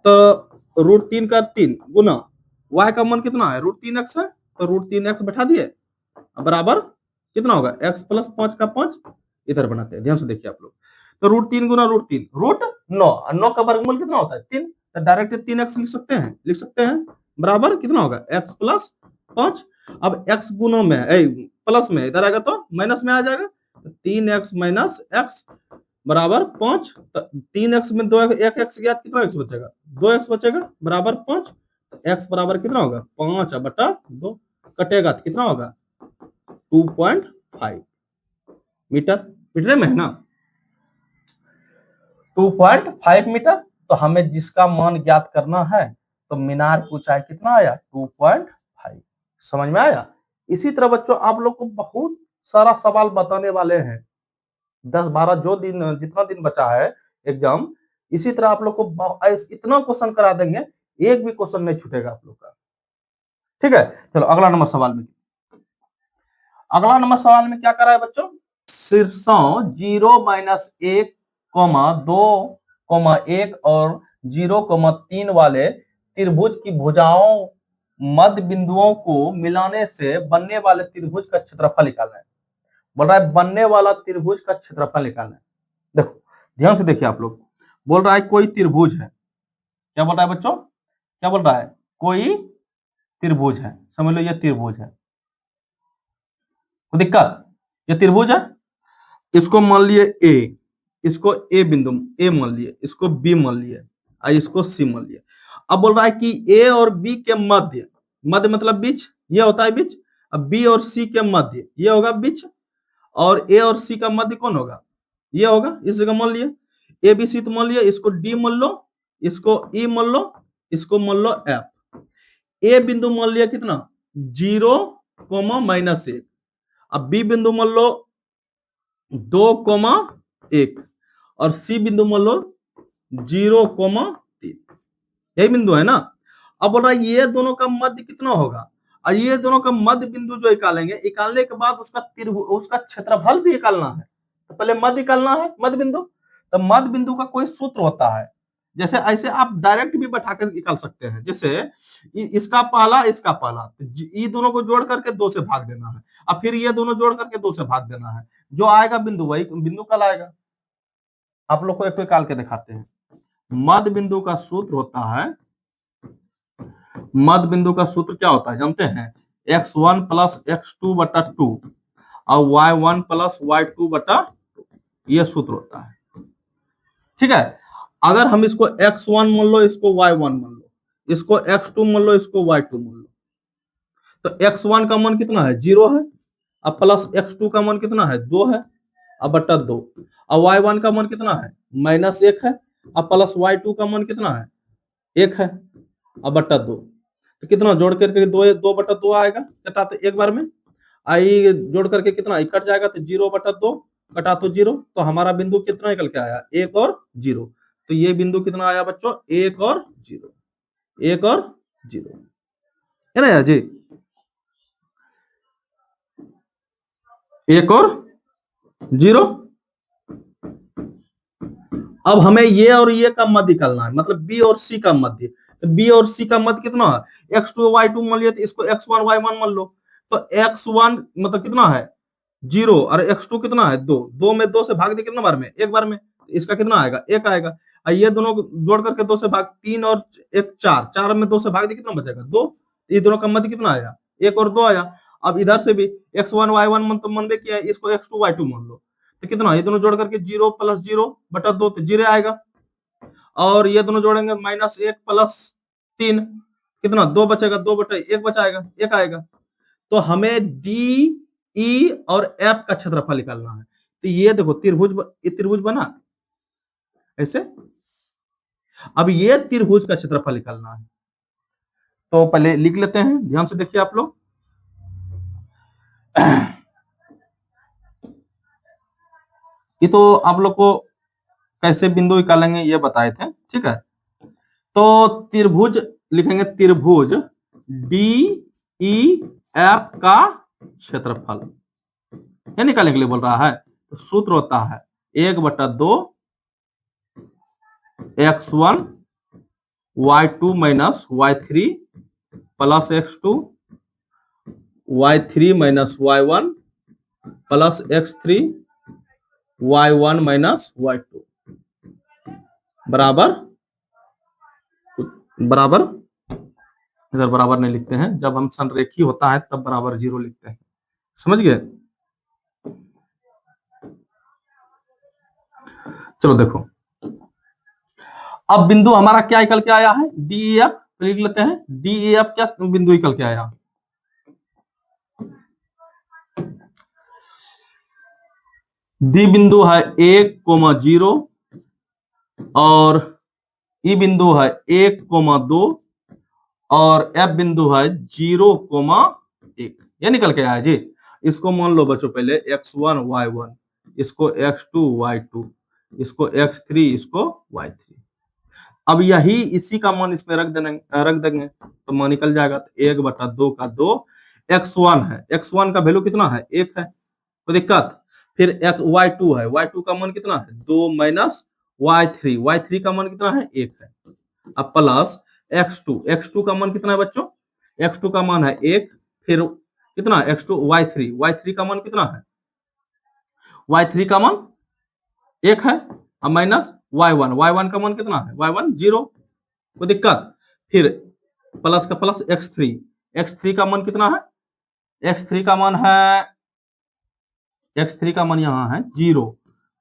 तो √3 का 3 गुना y का मान कितना है, √3x है, तो √3x बैठा दिए, बराबर कितना होगा, x + 5 का 5, इधर बनाते हैं, ध्यान से देखिए आप लोग, तो √3 गुना √3 √9, 9 का वर्गमूल कितना होता है 3, तो डायरेक्ट 3x लिख सकते हैं, बराबर कितना होगा, x + 5। अब x गुणों में प्लस में इधर आएगा तो माइनस में आ जाएगा, तो 3x - x बराबर 5, 3x में 2 एक x गया, कितना x बचेगा, 2x बचेगा, बराबर 5, x बराबर कितना होगा, 5/2, कटेगा तो कितना होगा, 2.5 मीटर, मीटर में है ना, 2.5 मीटर। तो हमें जिसका मान ज्ञात करना है, तो मीनार की ऊंचाई कितना आया, 2.5। समझ में आया। इसी तरह बच्चों आप लोग को बहुत सारा सवाल बताने वाले हैं, 10-12 जो दिन जितना दिन बचा है एग्जाम, इसी तरह आप लोग को इतना क्वेश्चन करा देंगे, एक भी क्वेश्चन नहीं छूटेगा आप लोग का। ठीक है, चलो अगला नंबर सवाल में, अगला नंबर सवाल में क्या करा है बच्चों, शीर्षों 0-1, 2, 1 और 0, 3 वाले त्रिभुज की भुजाओं मध्य बिंदुओं को मिलाने से बनने वाले त्रिभुज का क्षेत्रफल निकालना है। बोल रहा है बनने वाला त्रिभुज का क्षेत्रफल निकालना है। देखो ध्यान से देखिए आप लोग, बोल रहा है कोई त्रिभुज है, क्या बोल रहा है बच्चों, क्या बोल रहा है, कोई त्रिभुज है, समझ लो ये त्रिभुज है, कोई दिक्कत, ये त्रिभुज है, इसको मान लिए ए, इसको ए बिंदु ए मान लिए, इसको बी मान लिए, और इसको सी मान लिए। अब बोल रहा है कि ए और बी के मध्य, मध्य मतलब बीच, ये होता है बीच। अब बी और सी के मध्य ये होगा बीच, और ए और सी का मध्य कौन होगा, ये होगा। इस जगह मान लिया ए बी सी, तो मान लिया इसको डी मान लो, इसको ई मान लो, इसको मान लो एफ। ए बिंदु मान लिया कितना 0, -1। अब बी बिंदु मान लो 2, 1, और सी बिंदु मान लो 0, 3। यही बिंदु है ना। अब बोल रहा है ये दोनों का मध्य कितना होगा, और ये दोनों का मध्य बिंदु जो निकालेंगे, निकालने के बाद उसका उसका क्षेत्रफल भी निकालना है। तो पहले मध्य निकालना है, मध्य बिंदु। तो मध्य बिंदु का कोई सूत्र होता है, जैसे ऐसे आप डायरेक्ट भी बैठाकर निकाल सकते हैं। जैसे इसका पहला, इसका पहला, ये दोनों को जोड़ करके 2 से भाग देना है, अब फिर ये दोनों जोड़ करके 2 से भाग देना है, जो आएगा बिंदु वही बिंदु कल आएगा। आप लोग को एक निकाल के दिखाते हैं। मध्य बिंदु का सूत्र होता है, मध्य बिंदु का सूत्र क्या होता है जानते हैं, x1 प्लस x2 बटा 2 और y1 प्लस y2 बटा 2, ये सूत्र होता है। ठीक है, अगर हम इसको x1 मान लो, इसको y1 मान लो, इसको x2 मान लो, इसको y2 मान लो, तो x1 का मान कितना है 0 है, अब प्लस x2 का मान कितना है 2 है, अब बटा 2, अब y1 का मान कितना है -1 है, अब प्लस y2 का मान कितना है 1 है, अब बटा 2, तो कितना जोड़ करके 2/2 आएगा, कटा तो एक बार में, आई जोड़ करके कितना कट जाएगा, तो 0/2 कटा तो 0, तो हमारा बिंदु कितना निकल के आया 1 और 0। तो ये बिंदु कितना आया बच्चों 1 और 0, 1 और 0 है ना यार जी, 1 और 0। अब हमें ये और ये का मध्य निकालना है, मतलब बी और सी का मध्य। तो बी और सी का मध्य कितना है x2 y2 मान लिया, तो इसको x1 y1 मान लो, तो x1 मतलब कितना है 0 और x2 कितना है 2, 2 में 2 से भाग दे कितना बार में, एक बार में, इसका कितना आएगा 1 आएगा, और ये दोनों जोड़ करके 2 से भाग, 3 और 1 4, 4 में 2 से भाग दे कितना बचेगा 2, ये दोनों का मध्य कितना आया 1 और 2 आया। अब इधर से भी x1 y1 मन तो मन में किया है, इसको x2 y2 मान लो, तो कितना ये दोनों जोड़ करके 0 + 0/2, तो 0 आएगा, और ये दोनों जोड़ेंगे -1 + 3 कितना 2 बचेगा, 2/1 बचाएगा 1 आएगा। तो हमें डी ई और एफ का क्षेत्रफल निकालना है। तो ये देखो ये त्रिभुज बना ऐसे, अब ये त्रिभुज का क्षेत्रफल निकालना है। तो पहले लिख लेते हैं, ध्यान से देखिए आप लोग। ये तो आप लोग को कैसे बिंदु निकालेंगे ये बताए थे, ठीक है। तो त्रिभुज लिखेंगे, त्रिभुज डी ई एफ का क्षेत्रफल, ये निकालने के लिए बोल रहा है। तो सूत्र होता है 1/2 x1 y2 minus y3 plus x2 y3 minus y1 plus x3 y1 minus y2 बराबर, बराबर, इधर बराबर नहीं लिखते हैं, जब हम संरेखी होता है तब बराबर 0 लिखते हैं, समझ गए। चलो देखो, अब बिंदु हमारा क्या निकल के आया है डी एफ, लिख लेते हैं डी एफ क्या बिंदु निकल के आया, डी बिंदु है 1,0 और ई बिंदु है 1,2 और एफ बिंदु है 0,1, ये निकल के आया जी। इसको मान लो बच्चों पहले x1 y1, इसको x2 y2, इसको x3, इसको y3। अब यही इसी का मान इसमें रख देंगे तो मान निकल जाएगा। तो 1/2 का 2 x1 है, x1 का वैल्यू कितना है 1 है, तो दिक्कत। फिर y2 है, y2 का मान कितना है 2 माइनस y3, y3 का मान कितना है 1 है, अब प्लस x2, x2 का मान कितना है बच्चों, x2 का मान है 1, फिर कितना x2 y3, y3 का मान कितना है, y3 का मान 1 है, अब माइनस y1, y1 का मान कितना है y1 0, कोई दिक्कत। फिर प्लस का प्लस x3, x3 का मान कितना है, x3 का मान है, x3 का मान यहाँ है 0,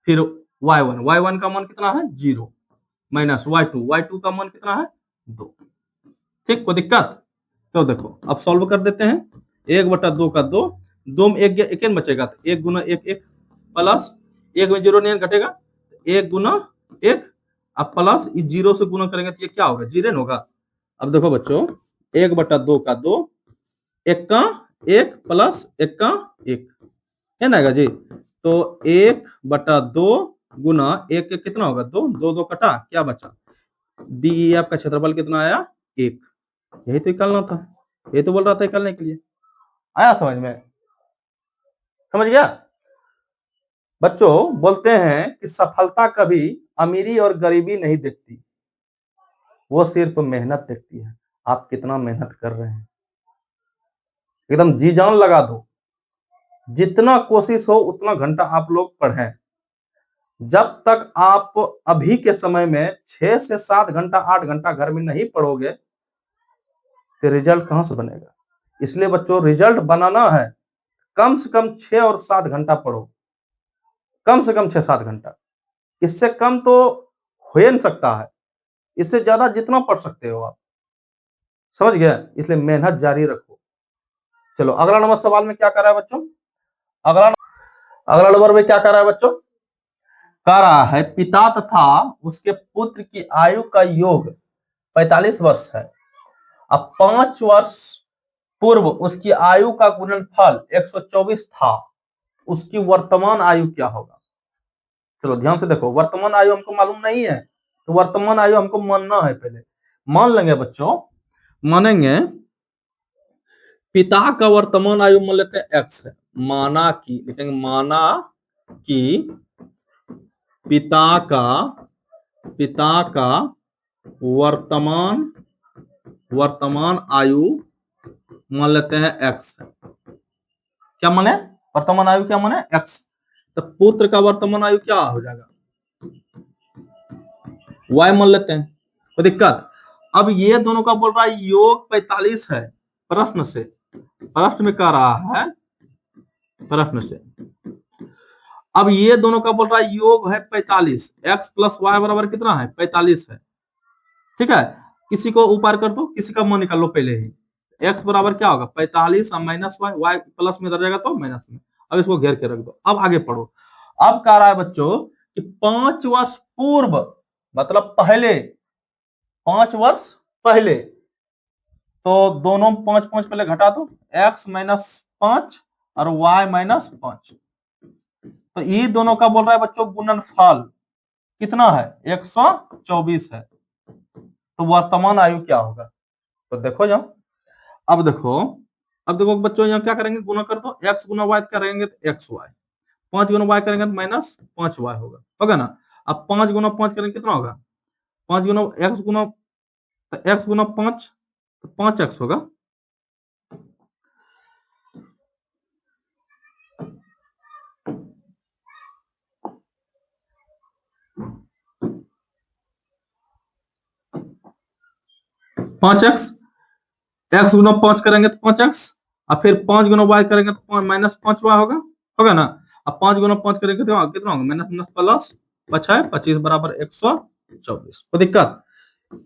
फिर y1, y1 का मान कितना है 0 माइनस y2, y2 का मान कितना है 2। ठीक, कोई दिक्कत? तो देखो अब सॉल्व कर देते हैं। 1/2 का 2, 2 में 1 एक बचेगा, तो 1 गुना 1 1 प्लस 1 में 0 नहीं घटेगा, 1 गुना 1 अब प्लस इस 0 से गुना करेंगे तो ये क्या होगा, 0 होगा। अब देखो बच्चों 1/2 का 2, 1 का 1 प्लस 1 का 1 है ना जी। तो 1/2 गुना 1 कितना होगा, 2 2 2 कटा, क्या बचा, DEF का क्षेत्रफल कितना आया, 1। यही तो निकालना था, ये तो बोल रहा था निकालने के लिए। आया समझ में, समझ गया? बच्चों बोलते हैं कि सफलता कभी अमीरी और गरीबी नहीं देखती, वो सिर्फ मेहनत देखती है। आप कितना मेहनत कर रहे हैं, एकदम जी जान लगा दो, जितना कोशिश हो उतना घंटा आप लोग पढ़ें। जब तक आप अभी के समय में 6 से 7 घंटा 8 घंटा घर में नहीं पढ़ोगे तो रिजल्ट कहां से बनेगा। इसलिए बच्चों रिजल्ट बनाना है, कम से कम 6 और 7 घंटा पढ़ो, कम से कम 6-7 घंटा, इससे कम तो हो ही नहीं सकता है, इससे ज्यादा जितना पढ़ सकते हो आप, समझ गए? इसलिए मेहनत जारी रखो। चलो अगला नंबर सवाल में क्या कर रहा है बच्चों, अगला अगला नंबर में क्या कर रहा है बच्चों, कह रहा है पिता तथा उसके पुत्र की आयु का योग 45 वर्ष है। अब 5 वर्ष पूर्व उसकी आयु का गुणनफल 124 था, उसकी वर्तमान आयु क्या होगा। चलो ध्यान से देखो, वर्तमान आयु हमको मालूम नहीं है, तो वर्तमान आयु हमको मानना है, पहले मान लेंगे बच्चों, मानेंगे पिता का वर्तमान आयु मान लेते हैं x है, माना कि लिखेंगे, माना कि पिता का वर्तमान आयु मान लेते हैं x है। क्या माने, वर्तमान आयु क्या माने, x। तो पुत्र का वर्तमान आयु क्या हो जाएगा, y मान लेते हैं, कोई दिक्कत। अब ये दोनों का बोल रहा है योग 45 है, प्रश्न से, प्रश्न में कह रहा है, प्रश्न से। अब ये दोनों का बोल रहा है योग है 45, x प्लस वाई बराबर कितना है, 45 है, ठीक है। किसी को ऊपर कर दो, किसी का मान निकाल लो पहले ही। x बराबर क्या होगा, 45 माइनस वाई, वाई प्लस में इधर जाएगा तो माइनस में। अब इसको घेर के रख दो, अब आगे पढ़ो। अब कह रहा है बच्चों कि 5 वर्ष पूर्व, मतलब पहले, 5 वर्ष पहले, तो दोनों 5 5 पहले घटा दो, x माइनस 5 और y माइनस 5, तो ये दोनों का बोल रहा है बच्चों गुणनफल कितना है, 124 है। तो वर्तमान आयु क्या होगा, तो देखो जाओ, अब देखो, अब देखो बच्चों यहाँ क्या करेंगे, गुना कर दो, x गुना y करेंगे तो एक्स वाई, 5 गुना y करेंगे तो माइनस 5y होगा ना। अब 5 गुना 5 करेंगे कितना होगा, 5 गुना x गुना, तो x गुना 5 तो 5x होगा। पांच एक्स गुना 5 करेंगे तो 5x, और फिर 5 गुना y करेंगे तो माइनस 5y होगा ना। अब 5 गुना 5 करेंगे तो कितना होगा, माइनस माइनस प्लस, बचा है 25 बराबर 124, कोई दिक्कत।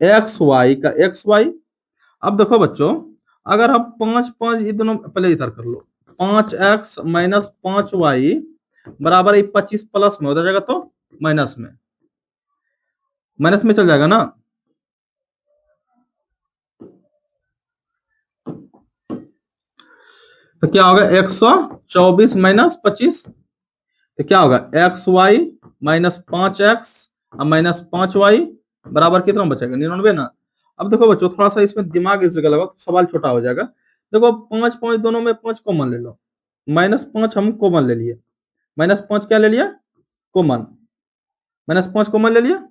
एक्स वाई का एक्स वाई, अब देखो बच्चों, अगर हम 5 5 ये दोनों पहले इधर कर लो, 5x माइनस 5y बराबर 25 प्लस में हो जाएगा, तो माइनस में चल जाएगा ना। तो क्या होगा, 124 माइनस 25, तो क्या होगा, एक्स वाई माइनस 5x और माइनस 5y बराबर कितना बचेगा, 99 ना। अब देखो बच्चों थोड़ा सा इसमें दिमाग इस जगह लगाओ तो सवाल छोटा हो जाएगा। देखो 5 5 दोनों में 5 कॉमन ले लो, माइनस 5 हम कॉमन ले लिए, माइनस 5 क्या ले लिया, कॉमन, माइनस 5 कॉमन ले लिया,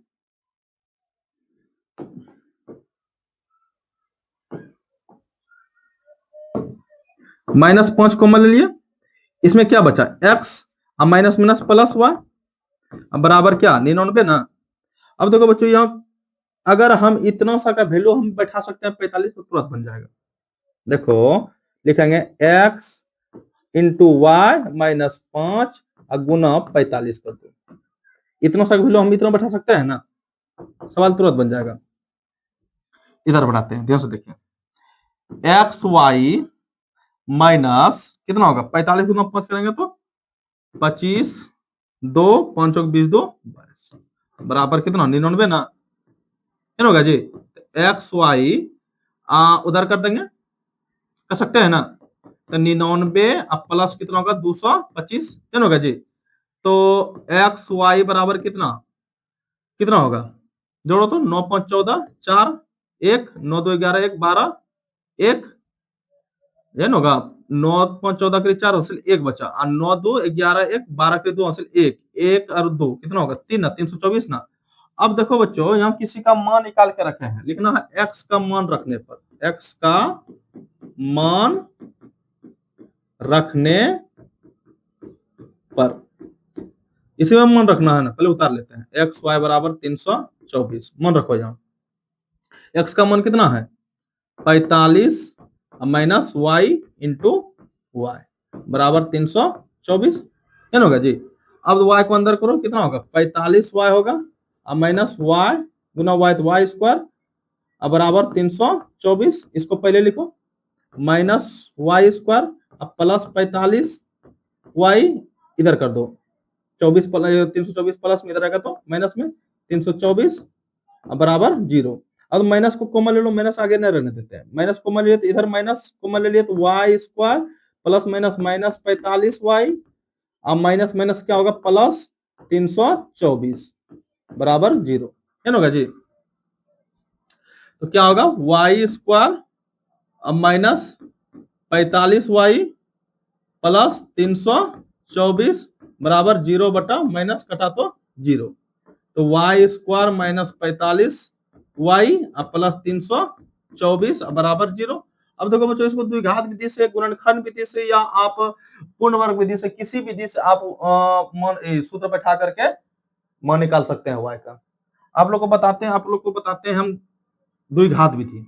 माइनस 5 कॉमन ले लिया, इसमें क्या बचा, x और माइनस माइनस प्लस y बराबर क्या, 99 ना। अब देखो बच्चों यहाँ अगर हम इतना सा का वैल्यू हम बैठा सकते हैं 45, तो तुरंत बन जाएगा। देखो लिखेंगे x इंटू वाई माइनस 5 गुना 45 कर दो, इतना सा वैल्यू हम इतना बैठा सकते हैं ना, सवाल तुरंत बन जाएगा। इधर बढ़ाते हैं, ध्यान से देखिए। एक्स वाई माइनस कितना होगा, 45 गुना 5 करेंगे तो 25, 2 5 चौक 20, 2 22 बराबर कितना 99 ना, क्या होगा जी। एक्स वाई उधर कर देंगे, कर सकते हैं ना, तो 99 अब प्लस कितना होगा 225, क्या होगा जी। तो एक्स वाई बराबर कितना कितना होगा, जोड़ो तो 9 5 14 4 1 9 2 11 1 12 1, ये ना होगा 9 5 14 के 4 हासिल 1 बचा, और 9 2 11 1 12 के 2 हासिल 1 1 और 2 कितना होगा 3 ना, 324 ना। अब देखो बच्चों, यहाँ किसी का मान निकाल के रखे हैं, लिखना है एक्स का मान रखने पर, एक्स का मान रखने पर, इसी में मान रखना है ना, पहले उतार लेते हैं। एक्स वाई बराबर 324 मान रखो, यहाँ एक्स का मान कितना है 45 माइनस वाई इंटू वाई बराबर 324, क्या होगा जी। अब वाई को अंदर करो, कितना होगा 45 वाई होगा, अब माइनस वाई गुना वाई तो वाई स्क्वायर, अब बराबर 324, इसको पहले लिखो, माइनस वाई स्क्वायर, अब प्लस 45 वाई इधर कर दो, 324 प्लस में इधर आएगा तो माइनस में 324 बराबर 0। अब माइनस को कॉमन ले लो, माइनस आगे नहीं रहने देते हैं, माइनस कॉमन ले लिया तो इधर माइनस कॉमन ले लिया तो y square plus minus minus 45 y, अब माइनस माइनस क्या होगा प्लस 324 बराबर 0, क्या होगा जी। तो क्या होगा वाई स्क्वायर अब माइनस 45 वाई प्लस 324 बराबर 0 बटा माइनस कटा तो 0, तो y square minus 45 y plus 324 बराबर 0। अब देखो बच्चों, इसको द्विघात विधि से, गुणनखंड विधि से, या आप पूर्ण वर्ग विधि से, किसी विधि से आप सूत्र बैठा करके मान निकाल सकते हैं वाई का। आप लोग को बताते हैं हम द्विघात विधि।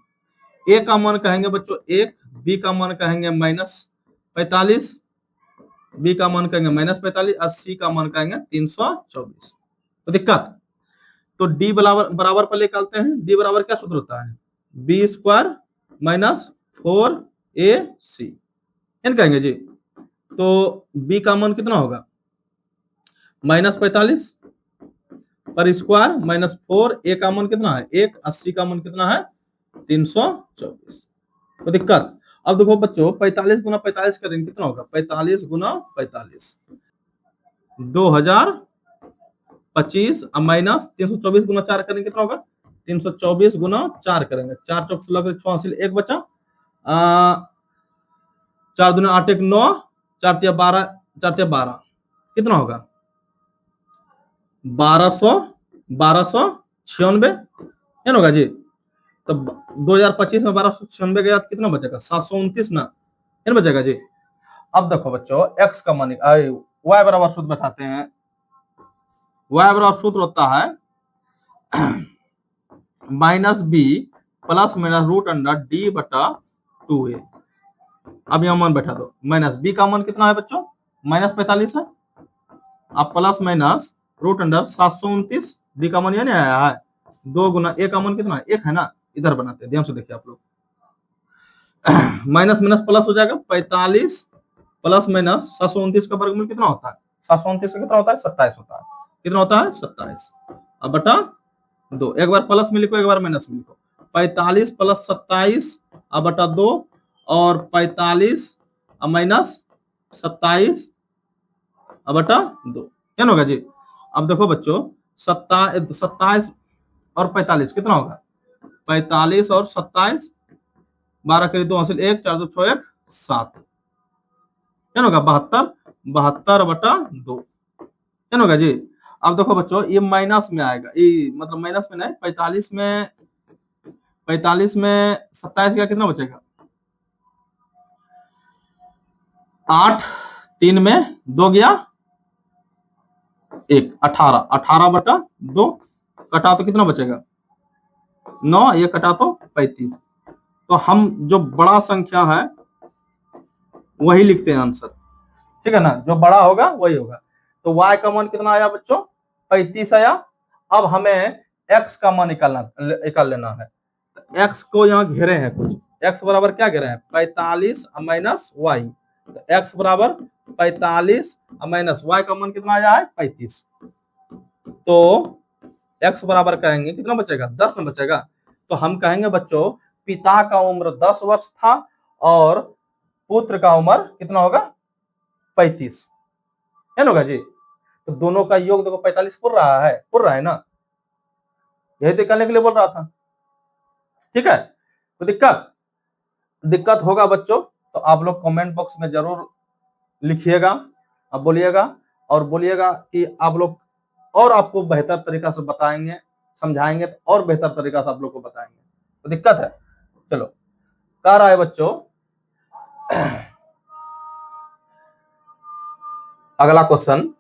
ए का मान कहेंगे बच्चों 1, बी का मान कहेंगे -45, बी का मान कहेंगे -45 और सी का मान कहेंगे 324। तो दिक्कत, तो डी बराबर पर निकालते हैं। डी बराबर क्या सूत्र होता है, बी स्क्वायर माइनस 4ac कहेंगे जी। तो बी का मान कितना होगा -45 पर स्क्वायर माइनस 4, ए का मान कितना है 1, 80 का मान कितना है 324। तो दिक्कत, अब देखो बच्चों 45 गुना 45 करेंगे कितना होगा, 45 गुना 45 2025 माइनस 324 गुना 4 करेंगे कितना होगा 324 गुना 4 करेंगे, 4 चौक 16 6 हासिल 1 बचा, 4 दूना 8 1 9 4 तिया 12 4 तिया 12 कितना होगा 1296 क्या होगा जी। तो 2025 में 1296 गया कितना बचेगा 729 ना, क्या बचेगा जी। अब देखो बच्चों, एक्स का मान वाई बराबर सूत्र बैठाते हैं। वाई बराबर सूत्र होता है minus b plus minus root under d बटा 2a। अब यहां मान बैठा दो, माइनस बी का मान कितना है बच्चों -45 है, अब plus minus root under 729, d का मान नहीं आया है 2 गुना ए का मान कितना है 1 है ना, इधर बनाते हैं, ध्यान से देखिए आप लोग। माइनस माइनस प्लस हो जाएगा, 45 प्लस माइनस 729 का वर्गमूल कितना होता है 729 का कितना होता है 27 होता है, कितना होता है 27 अब बटा 2, एक बार प्लस में लिखो एक बार माइनस में लिखो, 45 प्लस 27 अब बटा 2 और 45 माइनस 27 अब बटा 2, क्या होगा जी। अब देखो बच्चों 27 और 45 कितना होगा 45 और 27 12 के 2 हासिल 1 4 2 6 1 7, क्या होगा 72 72 बटा 2, क्या होगा जी। अब देखो बच्चों ये माइनस में आएगा, ये मतलब माइनस में नहीं, 45 में 27 का कितना बचेगा 8 3 में 2 गया 1 18 18 बटा 2 कटा तो कितना बचेगा 9, ये कटा तो 35। तो हम जो बड़ा संख्या है वही लिखते हैं आंसर, ठीक है ना, जो बड़ा होगा वही होगा। तो y का मान कितना आया बच्चों 35 आया। अब हमें x का मान निकाल लेना है। एक्स को यहाँ घेरे हैं कुछ, एक्स बराबर क्या घेरे हैं 45 माइनस वाई, तो एक्स बराबर 45 माइनस वाई का मान कितना आया है 35, तो एक्स बराबर कहेंगे कितना बचेगा 10 में बचेगा, तो हम कहेंगे बच्चों पिता का उम्र 10 वर्ष था और पुत्र का उम्र कितना होगा 35, है ना जी। तो दोनों का योग देखो 45 पुर रहा है ना, यही तो करने के लिए बोल रहा था, ठीक है। तो दिक्कत दिक्कत होगा बच्चों, तो आप लोग कमेंट बॉक्स में जरूर लिखिएगा, अब बोलिएगा और बोलिएगा कि आप लोग और आपको बेहतर तरीका से बताएंगे, समझाएंगे तो और बेहतर तरीका से आप लोग को बताएंगे, तो दिक्कत है। चलो कह रहा है बच्चों अगला क्वेश्चन,